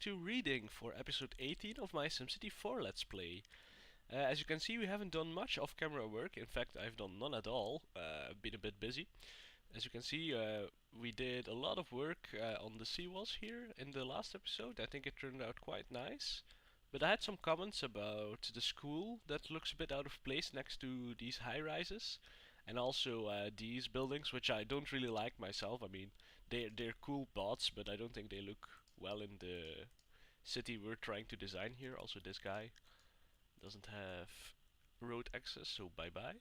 to reading for episode 18 of my SimCity 4 Let's Play. As you can see, we haven't done much off-camera work. In fact, I've done none at all. Been a bit busy. As you can see, we did a lot of work on the seawalls here in the last episode. I think it turned out quite nice. But I had some comments about the school that looks a bit out of place next to these high-rises. And also these buildings, which I don't really like myself. I mean, they're cool bots, but I don't think they look well in the city we're trying to design here. Also, this guy doesn't have road access, so bye bye.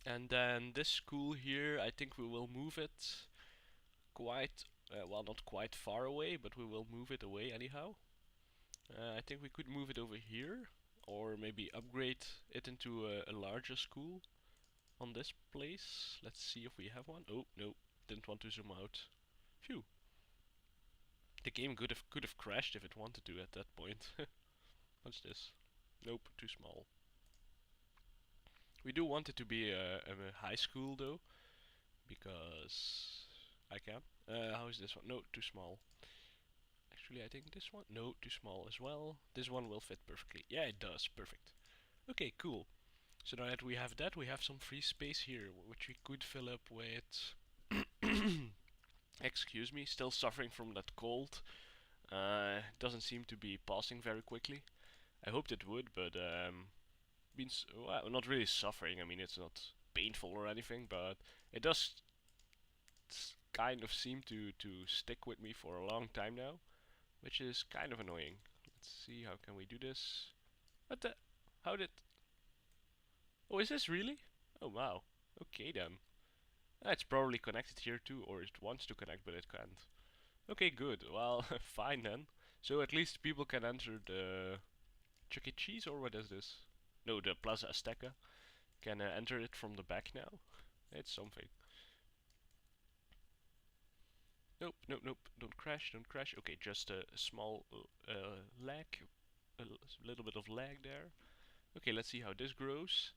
And then this school here, I think we will move it quite, well, not quite far away, but we will move it away anyhow. I think we could move it over here, or maybe upgrade it into a larger school on this place. Let's see if we have one. Oh, no, didn't want to zoom out. Phew. The game could have crashed if it wanted to at that point. What's this? Nope, too small. We do want it to be a high school though, because I can. How is this one? No, too small. Actually, I think this one. No, too small as well. This one will fit perfectly. Yeah, it does. Perfect. Okay, cool. So now that we have that, we have some free space here, which we could fill up with. Excuse me, still suffering from that cold. Doesn't seem to be passing very quickly. I hoped it would, but well, not really suffering. I mean, it's not painful or anything, but it does kind of seem to stick with me for a long time now, which is kind of annoying. Let's see, how can we do this? What the? How did? Oh, is this really? Oh wow. Okay then. It's probably connected here too, or it wants to connect, but it can't. Okay, good. Well, fine then. So at least people can enter the Chuck E. Cheese, or what is this? No, the Plaza Azteca. Can enter it from the back now. It's something. Nope, nope, nope. Don't crash, don't crash. Okay, just a small lag. A little bit of lag there. Okay, let's see how this grows.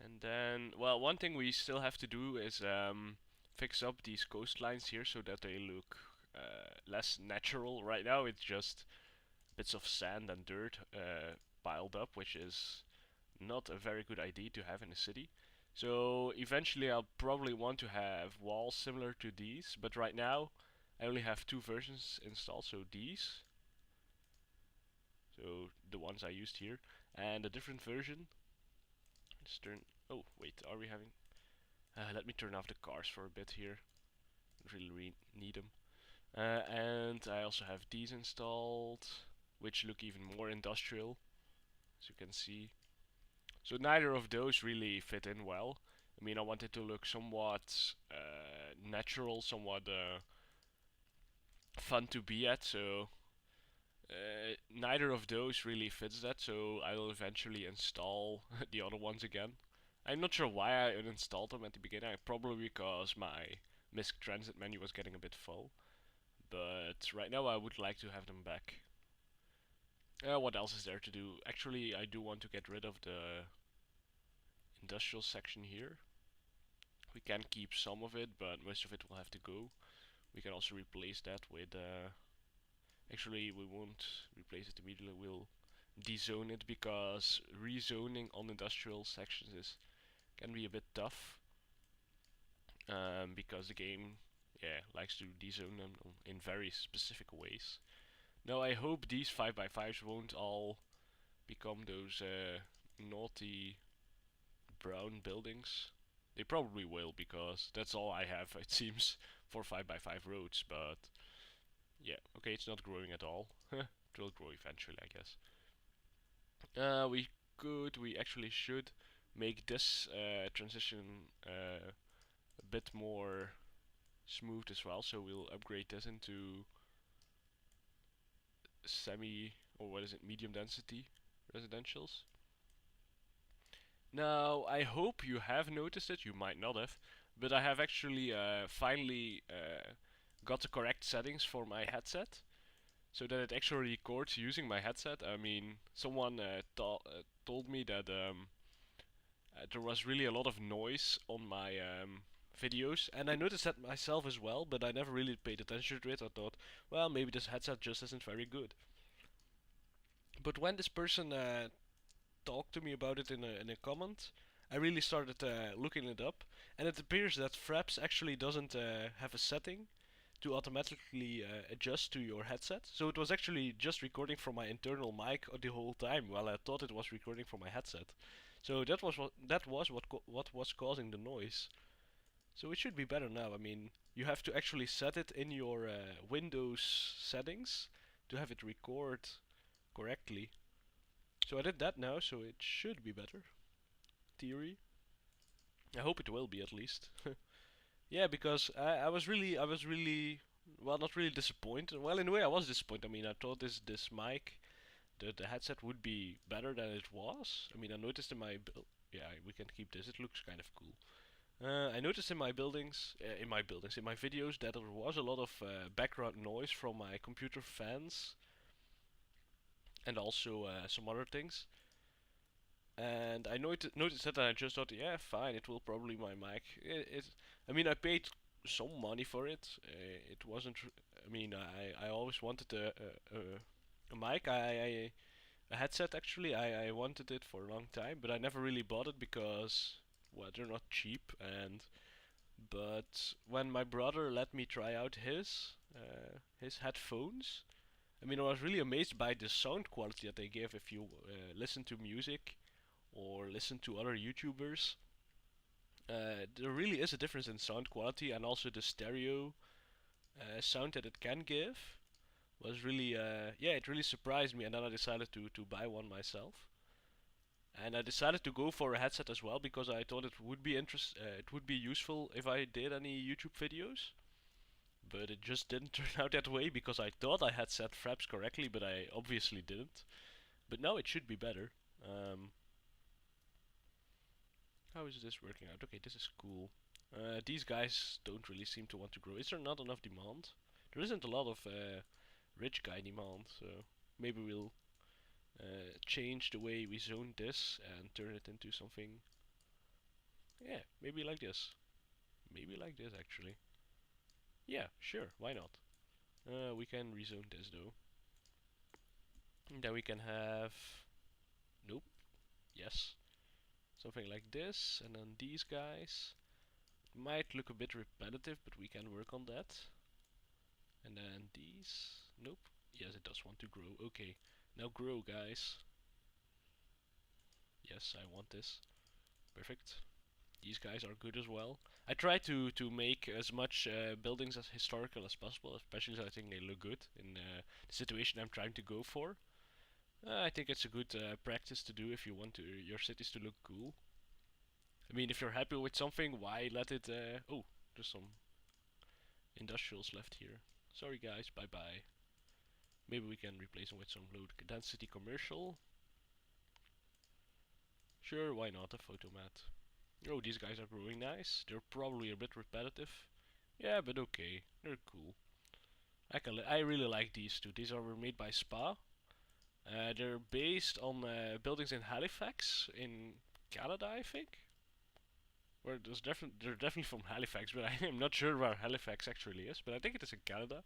And then, well, one thing we still have to do is fix up these coastlines here so that they look less natural. Right now it's just bits of sand and dirt piled up, which is not a very good idea to have in a city. So eventually I'll probably want to have walls similar to these, but right now I only have two versions installed, so these, so the ones I used here, and a different version. Let's turn, oh wait, are we having, let me turn off the cars for a bit here, don't really need them. And I also have these installed, which look even more industrial, as you can see. So neither of those really fit in well. I mean, I want it to look somewhat natural, somewhat fun to be at, so neither of those really fits that, so I will eventually install the other ones again. I'm not sure why I uninstalled them at the beginning, probably because my MISC transit menu was getting a bit full. But right now I would like to have them back. What else is there to do? Actually, I do want to get rid of the industrial section here. We can keep some of it, but most of it will have to go. We can also replace that with actually we won't replace it immediately, we'll dezone it, because rezoning on industrial sections can be a bit tough, because the game, yeah, likes to dezone them in very specific ways. Now I hope these 5x5s won't all become those naughty brown buildings. They probably will, because that's all I have, it seems, for 5x5 roads, but yeah, okay, it's not growing at all. It will grow eventually, I guess. We actually should make this transition a bit more smooth as well, so we'll upgrade this into semi, or what is it, medium density residentials. Now, I hope you have noticed it, you might not have, but I have actually finally got the correct settings for my headset, so that it actually records using my headset. I mean, someone told me that there was really a lot of noise on my videos, and I noticed that myself as well, but I never really paid attention to it. I thought, well, maybe this headset just isn't very good. But when this person talked to me about it in a comment, I really started looking it up, and it appears that Fraps actually doesn't have a setting to automatically adjust to your headset. So it was actually just recording from my internal mic the whole time, while I thought it was recording from my headset. So that was what was causing the noise. So it should be better now. I mean, you have to actually set it in your Windows settings to have it record correctly. So I did that now, so it should be better. Theory. I hope it will be at least. Yeah, because I was really, well, not really disappointed. Well, in a way, I was disappointed. I mean, I thought this mic, the headset would be better than it was. I mean, I noticed in my build. Yeah, we can keep this. It looks kind of cool. I noticed in in my videos that there was a lot of background noise from my computer fans and also some other things. And I noticed that, and I just thought, yeah, fine, it will probably my mic. I mean, I paid some money for it. It wasn't. I mean, I always wanted a mic. A headset actually. I wanted it for a long time, but I never really bought it because, well, they're not cheap. But when my brother let me try out his headphones, I mean, I was really amazed by the sound quality that they give if you listen to music or listen to other YouTubers. There really is a difference in sound quality, and also the stereo sound that it can give was really, yeah, it really surprised me. And then I decided to buy one myself. And I decided to go for a headset as well because I thought it would be useful if I did any YouTube videos. But it just didn't turn out that way because I thought I had set fraps correctly, but I obviously didn't. But now it should be better. Um, how is this working out? Okay, this is cool. These guys don't really seem to want to grow. Is there not enough demand? There isn't a lot of rich guy demand, so maybe we'll change the way we zone this and turn it into something. Yeah, maybe like this. Maybe like this actually. Yeah, sure, why not? We can rezone this though. And then we can have. Nope. Yes. Something like this, and then these guys. Might look a bit repetitive, but we can work on that. And then these. Nope. Yes, it does want to grow. Okay. Now grow, guys. Yes, I want this. Perfect. These guys are good as well. I try to make as much buildings as historical as possible, especially as I think they look good in the situation I'm trying to go for. I think it's a good practice to do if you want your cities to look cool. I mean, if you're happy with something, why let it? Oh, there's some industrials left here. Sorry guys, bye bye. Maybe we can replace them with some low density commercial. Sure, why not a photomat? Oh, these guys are growing nice. They're probably a bit repetitive. Yeah, but okay, they're cool. I really like these two. These are made by Spa. They're based on buildings in Halifax, in Canada, I think. Where they're definitely from Halifax, but I am not sure where Halifax actually is. But I think it is in Canada,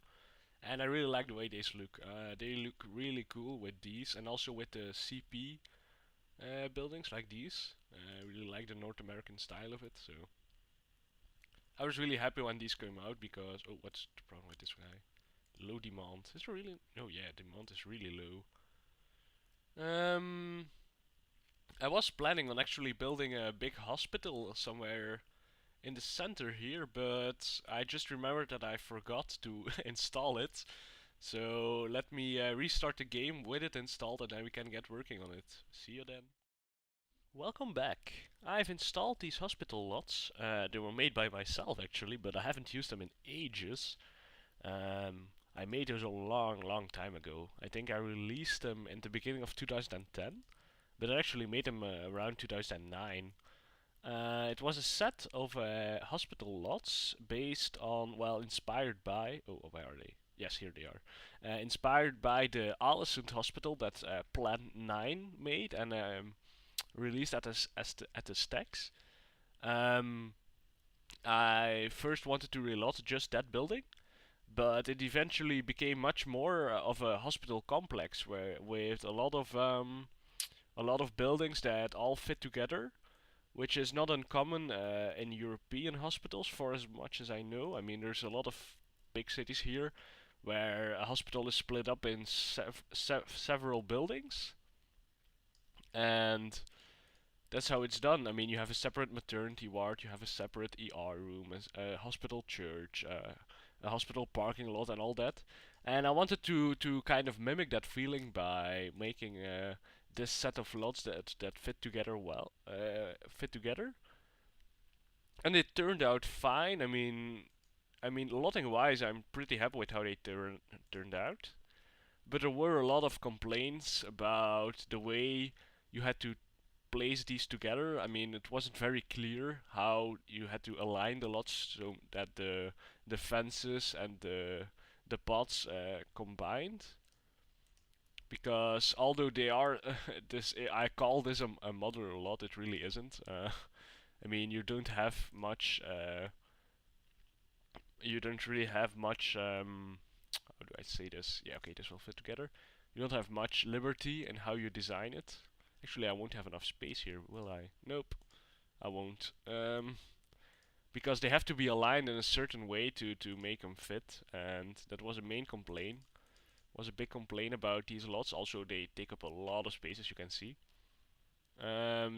and I really like the way these look. They look really cool with these, and also with the CP buildings like these. I really like the North American style of it. So I was really happy when these came out because what's the problem with this guy? Low demand. Is there really? No, yeah, demand is really low. I was planning on actually building a big hospital somewhere in the center here, but I just remembered that I forgot to install it. So let me restart the game with it installed and then we can get working on it. See you then. Welcome back. I've installed these hospital lots. They were made by myself actually, but I haven't used them in ages. I made those a long, long time ago. I think I released them in the beginning of 2010, but I actually made them around 2009. It was a set of hospital lots based on, well, inspired by. Oh, where are they? Yes, here they are. Inspired by the Allesund Hospital that Plan 9 made and released at the stacks. Um, I first wanted to relot just that building, but it eventually became much more of a hospital complex where with a lot of buildings that all fit together, which is not uncommon in European hospitals for as much as I know. I mean, there's a lot of big cities here where a hospital is split up in several buildings, and that's how it's done. I mean, you have a separate maternity ward, you have a separate ER room, a hospital church, a hospital parking lot, and all that. And I wanted to kind of mimic that feeling by making this set of lots that fit together well, fit together, and it turned out fine. I mean, lotting wise, I'm pretty happy with how they turned out. But there were a lot of complaints about the way you had to place these together. I mean, it wasn't very clear how you had to align the lots so that the fences and the pots combined. Because although they are this, I call this a modular lot. It really isn't. I mean, you don't have much. You don't really have much. How do I say this? Yeah, okay, this will fit together. You don't have much liberty in how you design it. Actually, I won't have enough space here, will I? Nope, I won't. Because they have to be aligned in a certain way to make them fit, and that was a main complaint. Was a big complaint about these lots. Also, they take up a lot of space, as you can see.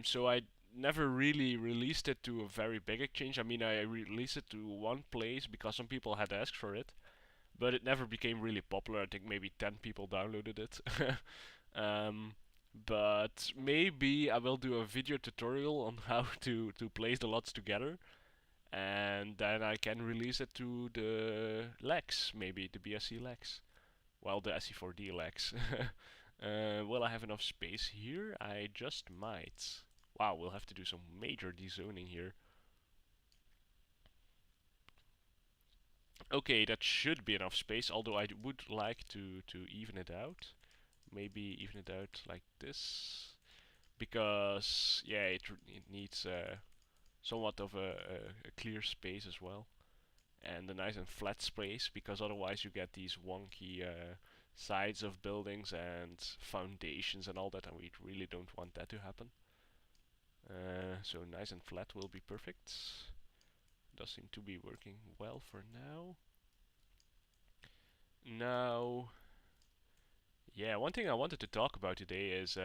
So I never really released it to a very big exchange. I mean, I released it to one place because some people had asked for it, but it never became really popular. I think maybe 10 people downloaded it. um, but maybe I will do a video tutorial on how to place the lots together, and then I can release it to the legs, maybe the BSC legs. Well, the SE4D legs. Will I have enough space here? I just might. Wow, we'll have to do some major dezoning here. Okay, that should be enough space, although I would like to even it out. Maybe even it out like this. Because, yeah, it needs somewhat of a clear space as well. And a nice and flat space, because otherwise you get these wonky sides of buildings and foundations and all that, and we really don't want that to happen. So nice and flat will be perfect. Does seem to be working well for now. Now, yeah, one thing I wanted to talk about today is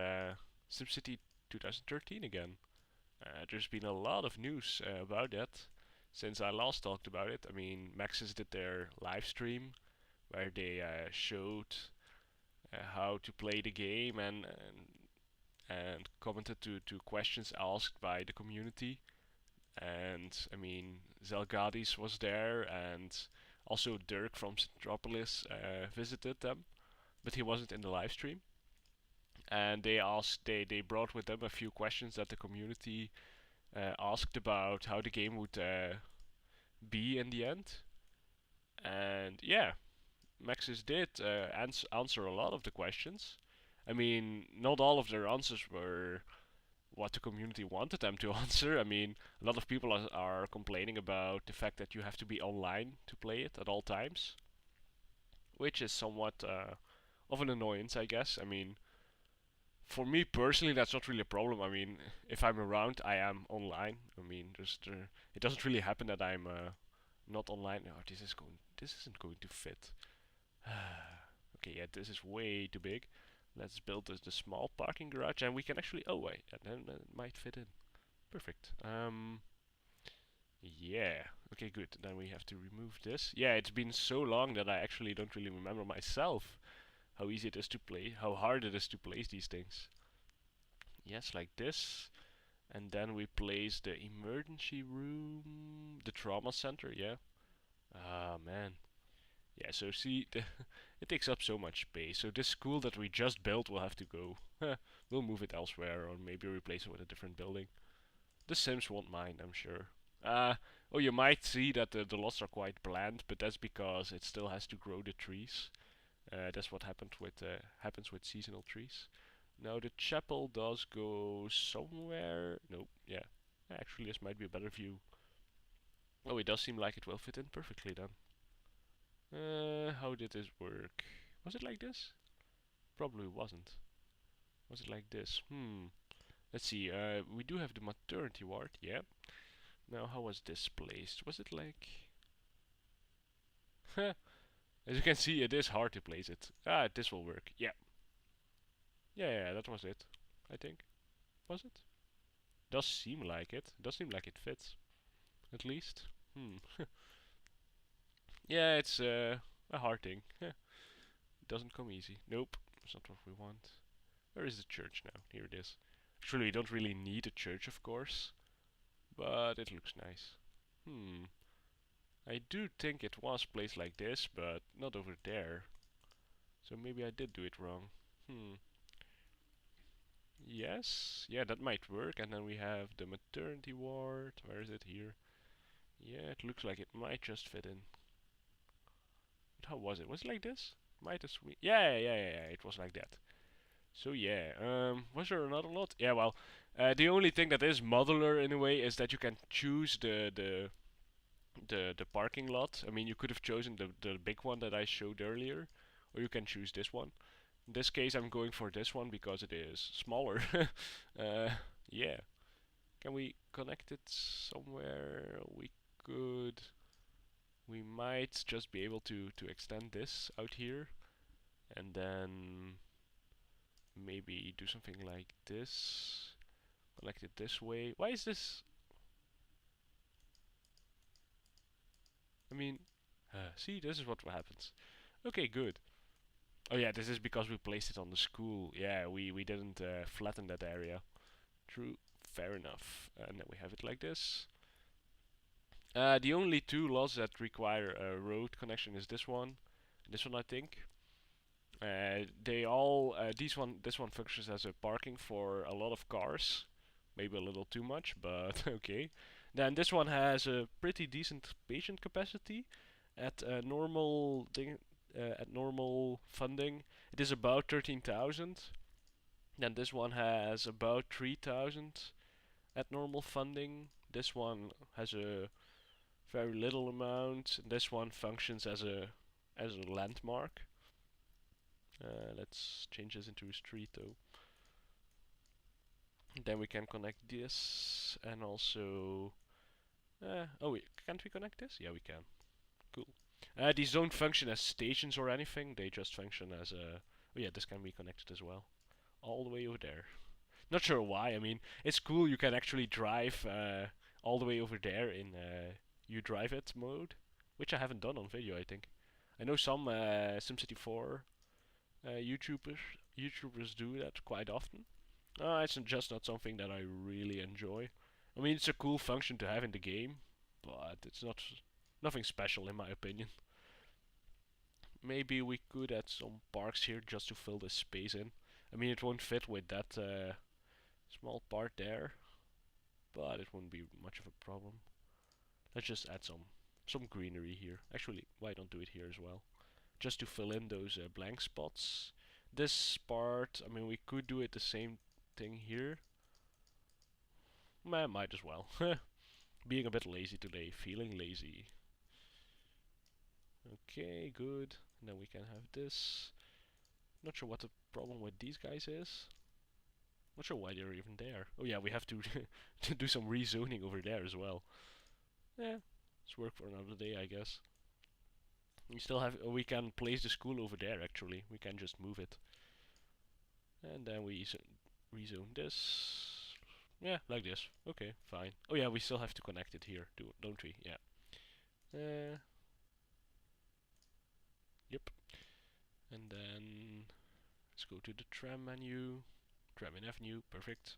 SimCity 2013 again. There's been a lot of news about that since I last talked about it. I mean, Maxis did their live stream where they showed how to play the game and commented to questions asked by the community. And I mean, Zelgadis was there, and also Dirk from Centropolis visited them, but he wasn't in the live stream. And they brought with them a few questions that the community asked about how the game would be in the end. And yeah, Maxis did answer a lot of the questions. I mean, not all of their answers were what the community wanted them to answer. I mean, a lot of people are complaining about the fact that you have to be online to play it at all times, which is somewhat of an annoyance, I guess. I mean, for me personally, that's not really a problem. I mean, if I'm around, I am online. I mean, it doesn't really happen that I'm not online. No, this isn't going to fit. Okay, yeah, this is way too big. Let's build the small parking garage, and we can actually. Oh wait, and then it might fit in. Perfect. Yeah. Okay, good. Then we have to remove this. Yeah, it's been so long that I actually don't really remember myself how easy it is to play, how hard it is to place these things. Yes, like this. And then we place the emergency room, the trauma center, yeah. Ah, man. Yeah, so see, it takes up so much space. So this school that we just built will have to go. We'll move it elsewhere or maybe replace it with a different building. The Sims won't mind, I'm sure. Oh, you might see that the lots are quite bland, but that's because it still has to grow the trees. That's what happens with seasonal trees. Now the chapel does go somewhere. Nope. Yeah. Actually, this might be a better view. Oh, it does seem like it will fit in perfectly then. How did this work? Was it like this? Probably wasn't. Was it like this? Let's see. We do have the maternity ward. Yeah. Now, how was this placed? Was it like? As you can see, it is hard to place it. Ah, this will work. Yeah. Yeah, that was it. I think. Was it? Does seem like it. Does seem like it fits. At least. Yeah, it's a hard thing. Doesn't come easy. Nope. That's not what we want. Where is the church now? Here it is. Actually, we don't really need a church, of course. But it looks nice. I do think it was placed like this, but not over there. So maybe I did do it wrong. Yes. Yeah, that might work. And then we have the maternity ward. Where is it here? Yeah, it looks like it might just fit in. But how was it? Was it like this? Might as well. Yeah. It was like that. So yeah, was there another lot? Yeah, well, the only thing that is modular in a way is that you can choose the parking lot. I mean, you could have chosen the big one that I showed earlier, or you can choose this one. In this case, I'm going for this one because it is smaller. uh, yeah. Can we connect it somewhere? We could. We might just be able to extend this out here, and then maybe do something like this. Connect it this way. Why is this? I mean, see, this is what happens. Okay, good. Oh yeah, this is because we placed it on the school. Yeah, we didn't flatten that area. True, fair enough. And then we have it like this. The only two lots that require a road connection is this one, and this one I think. They all this one functions as a parking for a lot of cars, maybe a little too much, but okay. Then this one has a pretty decent patient capacity at at normal funding. It is about 13,000. Then this one has about 3,000 at normal funding. This one has a very little amount. This one functions as a landmark. Let's change this into a street though. Then we can connect this and also. Oh wait, can't we connect this? Yeah, we can. Cool. These don't function as stations or anything. They just function as a. Oh yeah, this can be connected as well, all the way over there. Not sure why. I mean, it's cool. You can actually drive all the way over there in you drive it mode, which I haven't done on video. I think. I know some SimCity 4 YouTubers do that quite often. It's just not something that I really enjoy. I mean, it's a cool function to have in the game, but it's not nothing special in my opinion. Maybe we could add some parks here just to fill this space in. I mean, it won't fit with that small part there, but it wouldn't be much of a problem. Let's just add some greenery here. Actually, why don't do it here as well? Just to fill in those blank spots. This part, I mean, we could do it the same thing here. Might as well. Being a bit lazy today, feeling lazy. Okay, good. And then we can have this. Not sure what the problem with these guys is. Not sure why they're even there. Oh yeah, we have to to do some rezoning over there as well. Yeah, it's work for another day, I guess. We still have. We can place the school over there. Actually, we can just move it, and then we rezone this. Yeah, like this. Okay, fine. Oh yeah, we still have to connect it here, don't we? Yeah. Yep. And then let's go to the tram menu. Tram in Avenue, perfect.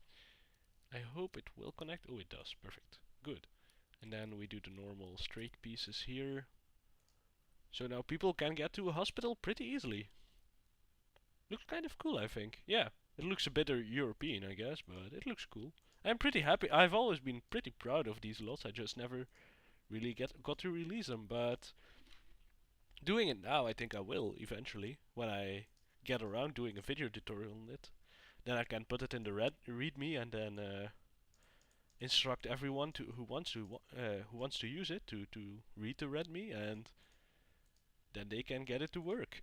I hope it will connect. Oh, it does. Perfect. Good. And then we do the normal straight pieces here. So now people can get to a hospital pretty easily. Looks kind of cool, I think. Yeah, it looks a bit European, I guess, but it looks cool. I'm pretty happy. I've always been pretty proud of these lots. I just never really got to release them, but doing it now, I think I will eventually when I get around doing a video tutorial on it. Then I can put it in the readme and then instruct everyone to who wants to use it to read the README, and then they can get it to work.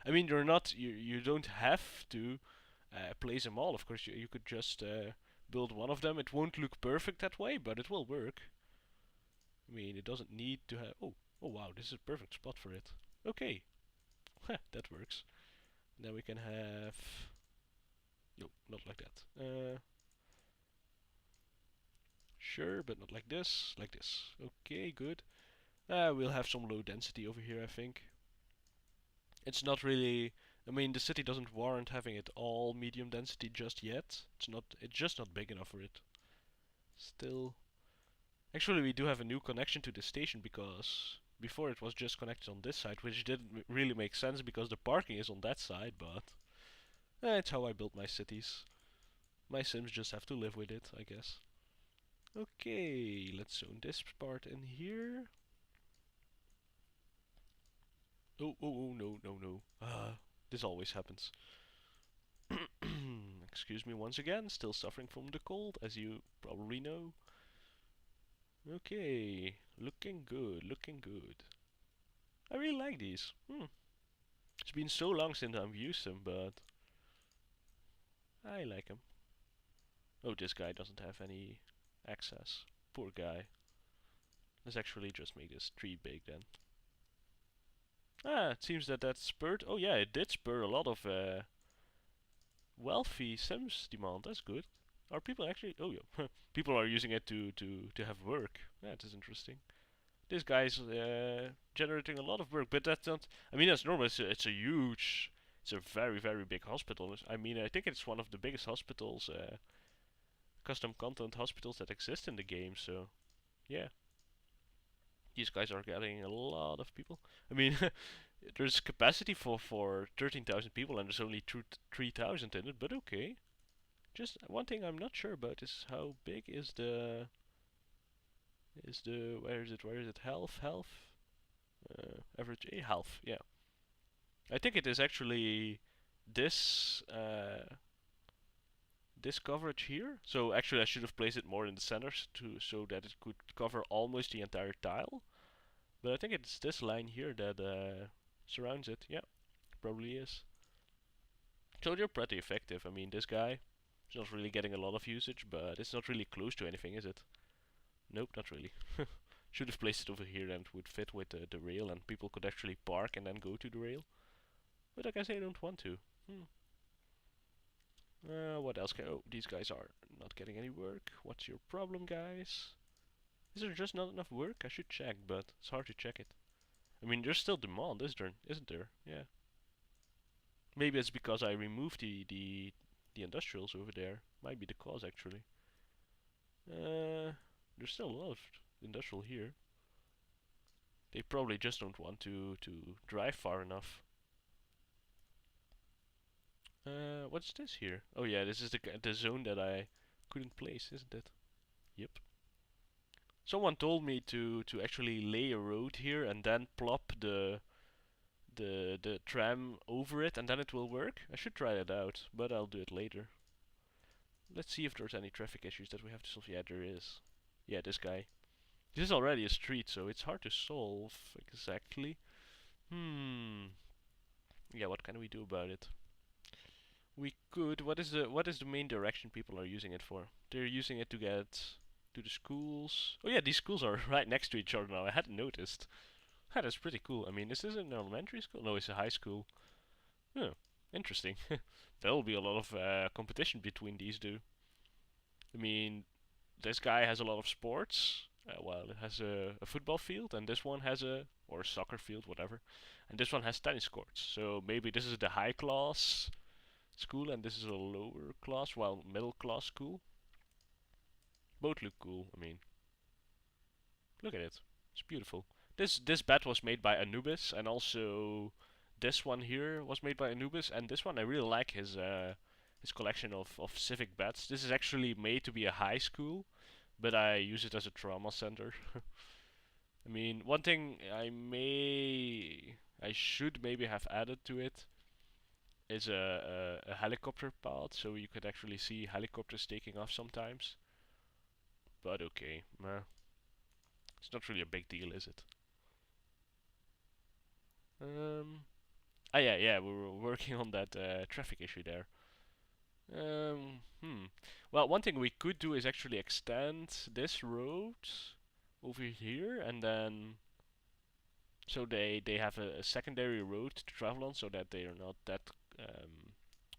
I mean, you don't have to place them all. Of course, you could just build one of them. It won't look perfect that way, but it will work. I mean, it doesn't need to have. Oh wow, this is a perfect spot for it. Okay, that works. Then we can have. No, not like that. Sure, but not like this. Like this. Okay, good. We'll have some low density over here, I think. It's not really. I mean, the city doesn't warrant having it all medium density just yet. It's not. It's just not big enough for it. Still. Actually, we do have a new connection to the station because before it was just connected on this side, which didn't really make sense because the parking is on that side, but it's how I built my cities. My Sims just have to live with it, I guess. Okay, let's zone this part in here. Oh, no, no, no. This always happens. Excuse me once again, still suffering from the cold, as you probably know. Okay, looking good, looking good. I really like these. It's been so long since I've used them, but I like them. Oh, this guy doesn't have any access. Poor guy. Let's actually just make this tree big then. It seems that spurred. Oh yeah, it did spur a lot of wealthy Sims demand. That's good. Are people actually? Oh yeah, people are using it to have work. That is interesting. This guy's generating a lot of work, but that's not. I mean, that's normal. It's a huge. It's a very big hospital. I mean, I think it's one of the biggest hospitals, custom content hospitals that exist in the game. So yeah, these guys are getting a lot of people. I mean, there's capacity for 13,000 people, and there's only 3,000 in it. But okay. Just one thing I'm not sure about is how big where is it health average health, yeah. I think it is actually this this coverage here. So actually I should have placed it more in the center so that it could cover almost the entire tile. But I think it's this line here that surrounds it. Yeah, probably is. So they're pretty effective. I mean, this guy is not really getting a lot of usage, but it's not really close to anything, is it? Nope, not really. Should have placed it over here and it would fit with the rail and people could actually park and then go to the rail. But I guess I don't want to. What else can... Oh, these guys are not getting any work. What's your problem, guys? Is there just not enough work? I should check, but it's hard to check it. I mean, there's still demand, isn't there? Yeah. Maybe it's because I removed the industrials over there. Might be the cause, actually. There's still a lot of industrial here. They probably just don't want to drive far enough. What's this here? Oh yeah, this is the zone that I couldn't place, isn't it? Yep. Someone told me to actually lay a road here and then plop the tram over it and then it will work. I should try that out, but I'll do it later. Let's see if there's any traffic issues that we have to solve. Yeah, there is. Yeah, this guy. This is already a street, so it's hard to solve exactly. Yeah, what can we do about it? We could. What is the main direction people are using it for? They're using it to get to the schools. Oh yeah, these schools are right next to each other now. I hadn't noticed. That's pretty cool. I mean, is this an elementary school? No, it's a high school. Oh, interesting. There will be a lot of competition between these two. I mean, this guy has a lot of sports. Well, it has a football field, and this one has or a soccer field, whatever. And this one has tennis courts. So maybe this is the high class school, and this is a lower class, well, middle class school. Both look cool. I mean, look at it. It's beautiful. This bed was made by Anubis, and also this one here was made by Anubis, and this one I really like his collection of civic beds. This is actually made to be a high school, but I use it as a trauma center. I mean, one thing I should maybe have added to it is a helicopter pod, so you could actually see helicopters taking off sometimes. but okay. It's not really a big deal, is it? Yeah, we were working on that traffic issue there. Well, one thing we could do is actually extend this road over here, and then so they have a secondary road to travel on, so that they are not that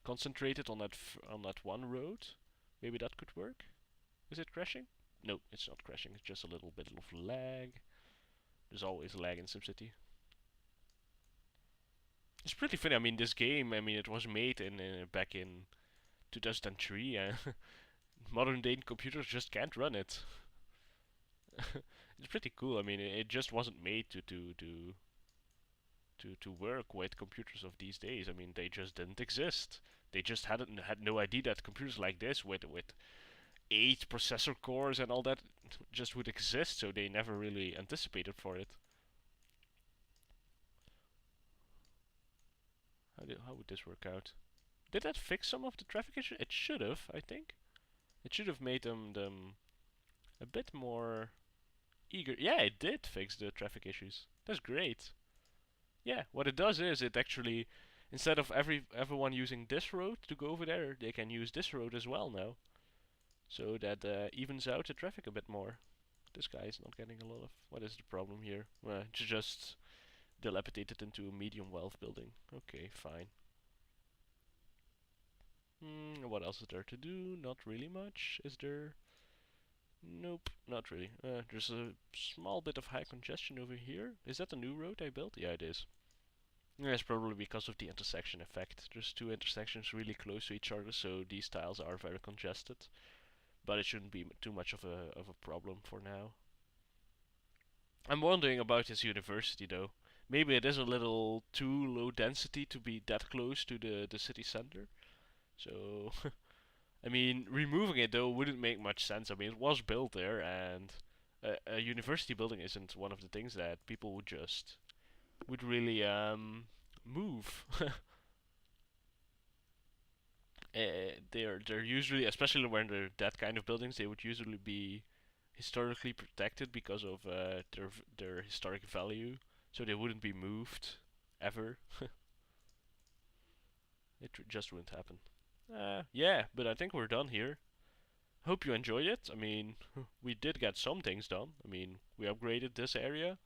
concentrated on on that one road. Maybe that could work. Is it crashing? No, it's not crashing. It's just a little bit of lag. There's always lag in SimCity. It's pretty funny. I mean, this game. I mean, it was made in back in 2003. Modern day computers just can't run it. It's pretty cool. I mean, it just wasn't made to work with computers of these days. I mean, they just didn't exist. They just had no idea that computers like this with 8 processor cores and all that just would exist. So they never really anticipated for it. How would this work out? Did that fix some of the traffic issue? It should have, I think. It should have made them a bit more eager. Yeah, it did fix the traffic issues. That's great. Yeah, what it does is it actually, instead of everyone using this road to go over there, they can use this road as well now. So that evens out the traffic a bit more. This guy is not getting a lot of. What is the problem here? Well, it's just dilapidated into a medium wealth building. Okay, fine. What else is there to do? Not really much, is there? Nope, not really. There's a small bit of high congestion over here. Is that the new road I built? Yeah, it is. Yeah, it's probably because of the intersection effect. There's two intersections really close to each other, so these tiles are very congested. But it shouldn't be too much of a problem for now. I'm wondering about this university though. Maybe it is a little too low density to be that close to the city center. So, I mean, removing it though wouldn't make much sense. I mean, it was built there, and a university building isn't one of the things that people would really move. They're usually, especially when they're that kind of buildings, they would usually be historically protected because of their historic value, so they wouldn't be moved ever. It just wouldn't happen. Yeah, but I think we're done here. Hope you enjoyed it. I mean, we did get some things done. I mean, we upgraded this area,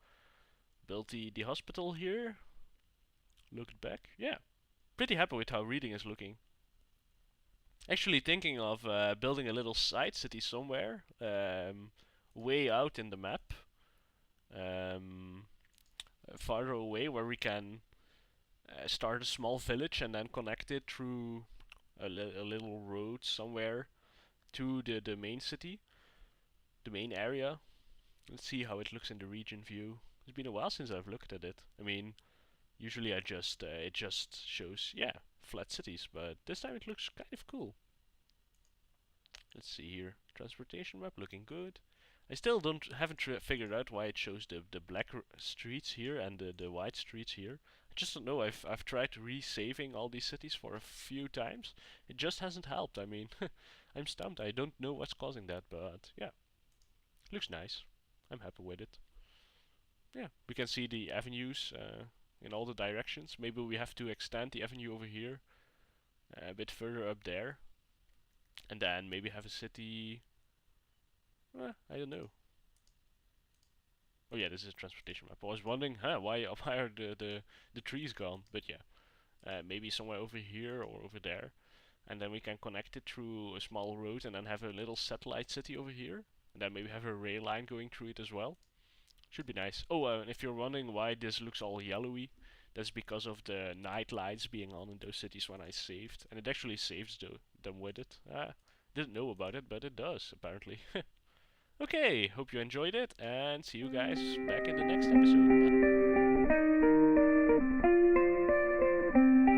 built the hospital here. Looked back, yeah, pretty happy with how reading is looking. Actually thinking of building a little side city somewhere, way out in the map, um, farther away, where we can start a small village and then connect it through a little road somewhere to the main city, the main area. Let's see how it looks in the region view. It's been a while since I've looked at it. I mean, usually I just it just shows, yeah, flat cities, but this time it looks kind of cool. Let's see here. Transportation map looking good. I still haven't figured out why it shows the black streets here and the white streets here. I just don't know. I've tried resaving all these cities for a few times. It just hasn't helped. I mean, I'm stumped. I don't know what's causing that, but yeah, looks nice. I'm happy with it. Yeah, we can see the avenues in all the directions. Maybe we have to extend the avenue over here a bit further up there, and then maybe have a city. I don't know. Oh yeah, this is a transportation map. I was wondering, why are the trees gone? But yeah, maybe somewhere over here or over there, and then we can connect it through a small road, and then have a little satellite city over here, and then maybe have a rail line going through it as well. Should be nice. Oh, and if you're wondering why this looks all yellowy, that's because of the night lights being on in those cities when I saved, and it actually saves them with it. Didn't know about it, but it does apparently. Okay, hope you enjoyed it, and see you guys back in the next episode. Bye.